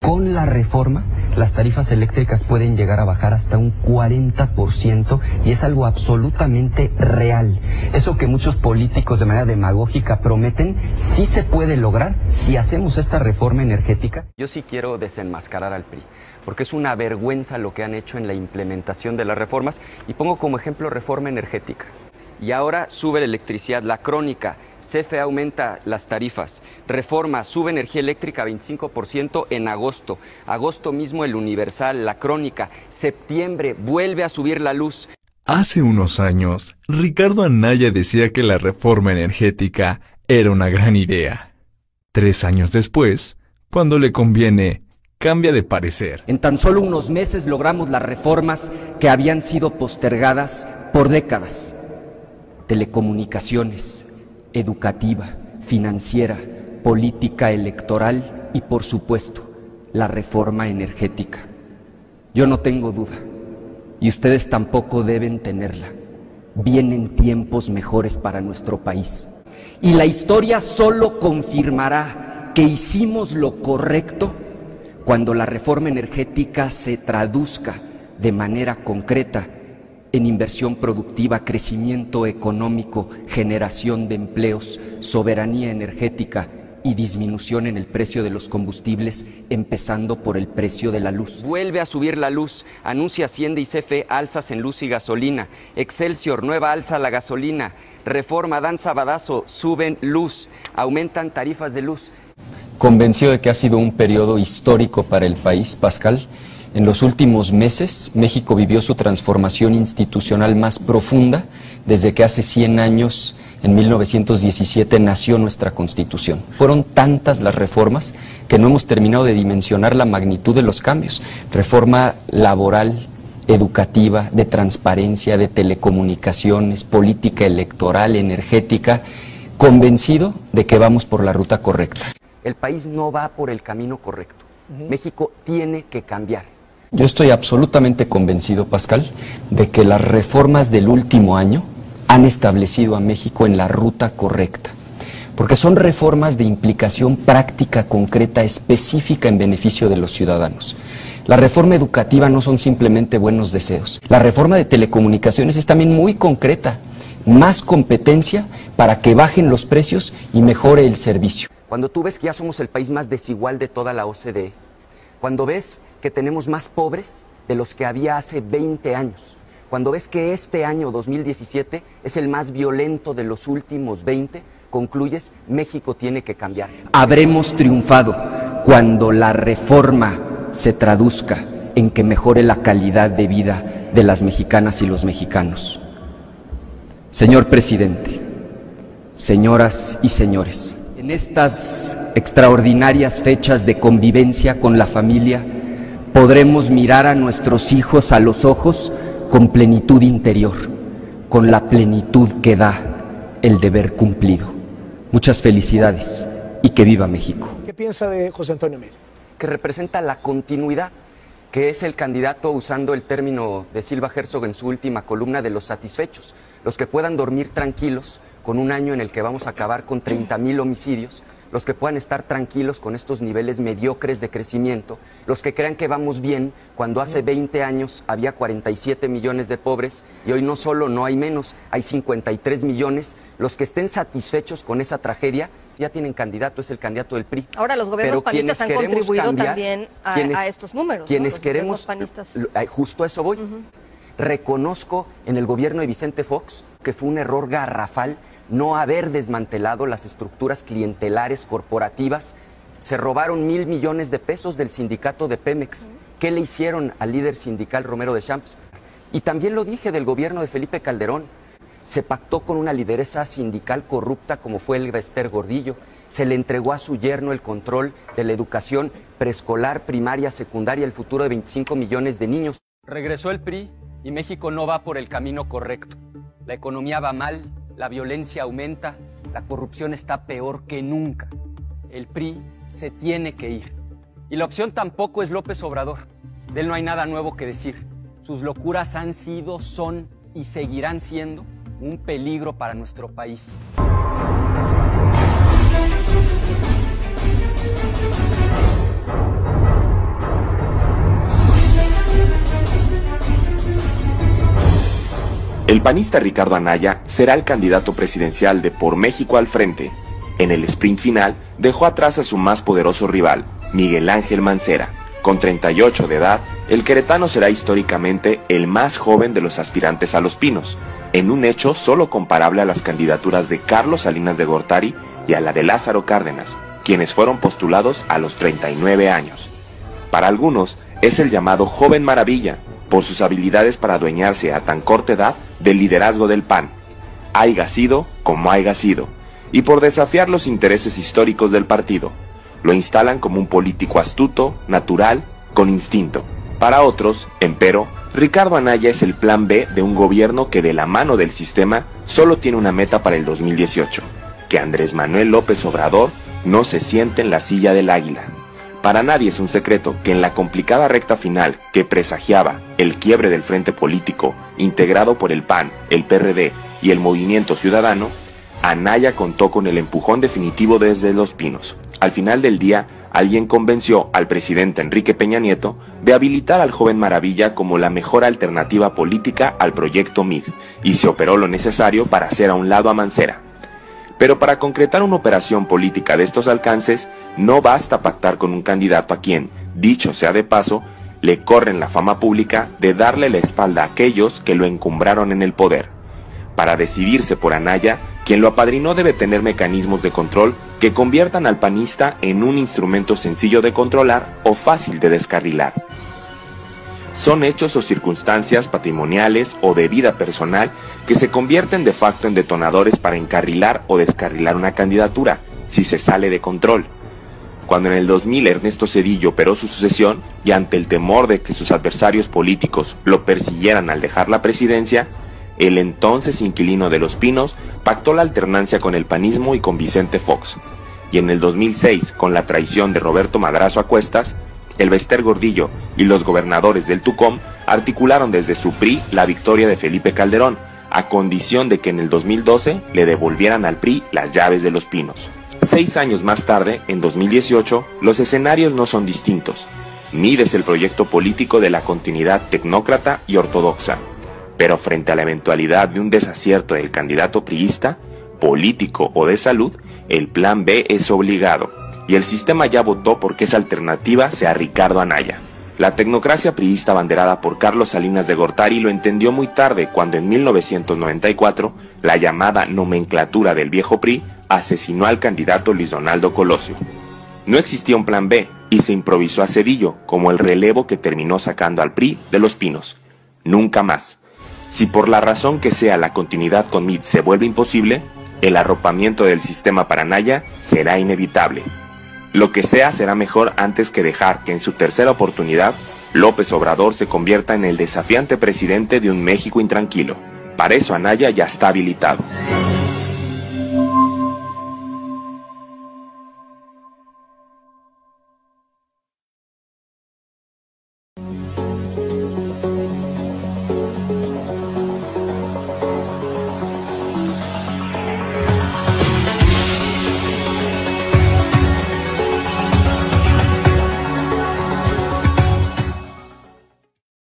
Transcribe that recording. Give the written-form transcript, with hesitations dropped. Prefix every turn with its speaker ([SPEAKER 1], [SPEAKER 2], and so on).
[SPEAKER 1] Con la reforma, las tarifas eléctricas pueden llegar a bajar hasta un 40% y es algo absolutamente real. Eso que muchos políticos de manera demagógica prometen, sí se puede lograr si hacemos esta reforma energética. Yo sí quiero desenmascarar al PRI, porque es una vergüenza lo que han hecho en la implementación de las reformas, y pongo como ejemplo reforma energética. Y ahora sube la electricidad, la crónica, CFE aumenta las tarifas, reforma, sube energía eléctrica 25% en agosto, agosto mismo el Universal, la crónica, septiembre vuelve a subir la luz.
[SPEAKER 2] Hace unos años, Ricardo Anaya decía que la reforma energética era una gran idea. 3 años después, cuando le conviene, cambia de parecer.
[SPEAKER 1] En tan solo unos meses logramos las reformas que habían sido postergadas por décadas. Telecomunicaciones, educativa, financiera, política electoral y, por supuesto, la reforma energética. Yo no tengo duda, y ustedes tampoco deben tenerla. Vienen tiempos mejores para nuestro país. Y la historia solo confirmará que hicimos lo correcto cuando la reforma energética se traduzca de manera concreta en inversión productiva, crecimiento económico, generación de empleos, soberanía energética y disminución en el precio de los combustibles, empezando por el precio de la luz. Vuelve a subir la luz, anuncia Hacienda y CFE alzas en luz y gasolina, Excelsior, nueva alza a la gasolina, reforma dan sabadazo, suben luz, aumentan tarifas de luz.
[SPEAKER 3] Convencido de que ha sido un periodo histórico para el país, Pascal, en los últimos meses, México vivió su transformación institucional más profunda desde que hace 100 años, en 1917, nació nuestra Constitución. Fueron tantas las reformas que no hemos terminado de dimensionar la magnitud de los cambios. Reforma laboral, educativa, de transparencia, de telecomunicaciones, política electoral, energética, convencido de que vamos por la ruta correcta.
[SPEAKER 1] El país no va por el camino correcto. México tiene que cambiar.
[SPEAKER 3] Yo estoy absolutamente convencido, Pascal, de que las reformas del último año han establecido a México en la ruta correcta, porque son reformas de implicación práctica, concreta, específica en beneficio de los ciudadanos. La reforma educativa no son simplemente buenos deseos. La reforma de telecomunicaciones es también muy concreta, más competencia para que bajen los precios y mejore el servicio.
[SPEAKER 1] Cuando tú ves que ya somos el país más desigual de toda la OCDE, cuando ves que tenemos más pobres de los que había hace 20 años, cuando ves que este año 2017 es el más violento de los últimos 20, concluyes, México tiene que cambiar. Habremos triunfado cuando la reforma se traduzca en que mejore la calidad de vida de las mexicanas y los mexicanos. Señor presidente, señoras y señores, en estas extraordinarias fechas de convivencia con la familia, podremos mirar a nuestros hijos a los ojos con plenitud interior, con la plenitud que da el deber cumplido. Muchas felicidades y que viva México.
[SPEAKER 4] ¿Qué piensa de José Antonio Meade?
[SPEAKER 1] Que representa la continuidad, que es el candidato, usando el término de Silva Herzog en su última columna, de los satisfechos, los que puedan dormir tranquilos con un año en el que vamos a acabar con 30,000 homicidios, los que puedan estar tranquilos con estos niveles mediocres de crecimiento, los que crean que vamos bien cuando hace 20 años había 47 millones de pobres y hoy no solo no hay menos, hay 53 millones, los que estén satisfechos con esa tragedia ya tienen candidato, es el candidato del PRI.
[SPEAKER 5] Ahora los gobiernos panistas han contribuido también a estos números.
[SPEAKER 1] Quienes
[SPEAKER 5] ¿no?
[SPEAKER 1] queremos, justo a eso voy. Reconozco en el gobierno de Vicente Fox que fue un error garrafal no haber desmantelado las estructuras clientelares corporativas. Se robaron 1,000 millones de pesos del sindicato de Pemex. ¿Qué le hicieron al líder sindical Romero Deschamps? Y también lo dije del gobierno de Felipe Calderón. Se pactó con una lideresa sindical corrupta como fue Elba Ester Gordillo. Se le entregó a su yerno el control de la educación preescolar, primaria, secundaria, el futuro de 25 millones de niños. Regresó el PRI y México no va por el camino correcto. La economía va mal, la violencia aumenta, la corrupción está peor que nunca. El PRI se tiene que ir. Y la opción tampoco es López Obrador. De él no hay nada nuevo que decir. Sus locuras han sido, son y seguirán siendo un peligro para nuestro país.
[SPEAKER 6] El panista Ricardo Anaya será el candidato presidencial de Por México al Frente. En el sprint final dejó atrás a su más poderoso rival, Miguel Ángel Mancera. Con 38 de edad, el queretano será históricamente el más joven de los aspirantes a Los Pinos, en un hecho solo comparable a las candidaturas de Carlos Salinas de Gortari y a la de Lázaro Cárdenas, quienes fueron postulados a los 39 años. Para algunos, es el llamado Joven Maravilla, por sus habilidades para adueñarse a tan corta edad del liderazgo del PAN, haiga sido como haiga sido, y por desafiar los intereses históricos del partido. Lo instalan como un político astuto, natural, con instinto. Para otros, empero, Ricardo Anaya es el plan B de un gobierno que de la mano del sistema solo tiene una meta para el 2018, que Andrés Manuel López Obrador no se siente en la silla del águila. Para nadie es un secreto que en la complicada recta final que presagiaba el quiebre del frente político integrado por el PAN, el PRD y el Movimiento Ciudadano, Anaya contó con el empujón definitivo desde Los Pinos. Al final del día, alguien convenció al presidente Enrique Peña Nieto de habilitar al Joven Maravilla como la mejor alternativa política al proyecto MID, y se operó lo necesario para hacer a un lado a Mancera. Pero para concretar una operación política de estos alcances, no basta pactar con un candidato a quien, dicho sea de paso, le corren la fama pública de darle la espalda a aquellos que lo encumbraron en el poder. Para decidirse por Anaya, quien lo apadrinó debe tener mecanismos de control que conviertan al panista en un instrumento sencillo de controlar o fácil de descarrilar. Son hechos o circunstancias patrimoniales o de vida personal que se convierten de facto en detonadores para encarrilar o descarrilar una candidatura, si se sale de control. Cuando en el 2000 Ernesto Zedillo operó su sucesión y ante el temor de que sus adversarios políticos lo persiguieran al dejar la presidencia, el entonces inquilino de Los Pinos pactó la alternancia con el panismo y con Vicente Fox. Y en el 2006, con la traición de Roberto Madrazo a cuestas, el Bester Gordillo y los gobernadores del Tucumán articularon desde su PRI la victoria de Felipe Calderón, a condición de que en el 2012 le devolvieran al PRI las llaves de Los Pinos. 6 años más tarde, en 2018, los escenarios no son distintos. MID es el proyecto político de la continuidad tecnócrata y ortodoxa. Pero frente a la eventualidad de un desacierto del candidato priista, político o de salud, el plan B es obligado, y el sistema ya votó porque esa alternativa sea Ricardo Anaya. La tecnocracia priista abanderada por Carlos Salinas de Gortari lo entendió muy tarde cuando en 1994 la llamada nomenclatura del viejo PRI asesinó al candidato Luis Donaldo Colosio. No existía un plan B y se improvisó a Zedillo como el relevo que terminó sacando al PRI de Los Pinos. Nunca más. Si por la razón que sea la continuidad con MID se vuelve imposible, el arropamiento del sistema para Anaya será inevitable. Lo que sea será mejor antes que dejar que en su tercera oportunidad López Obrador se convierta en el desafiante presidente de un México intranquilo. Para eso Anaya ya está habilitado.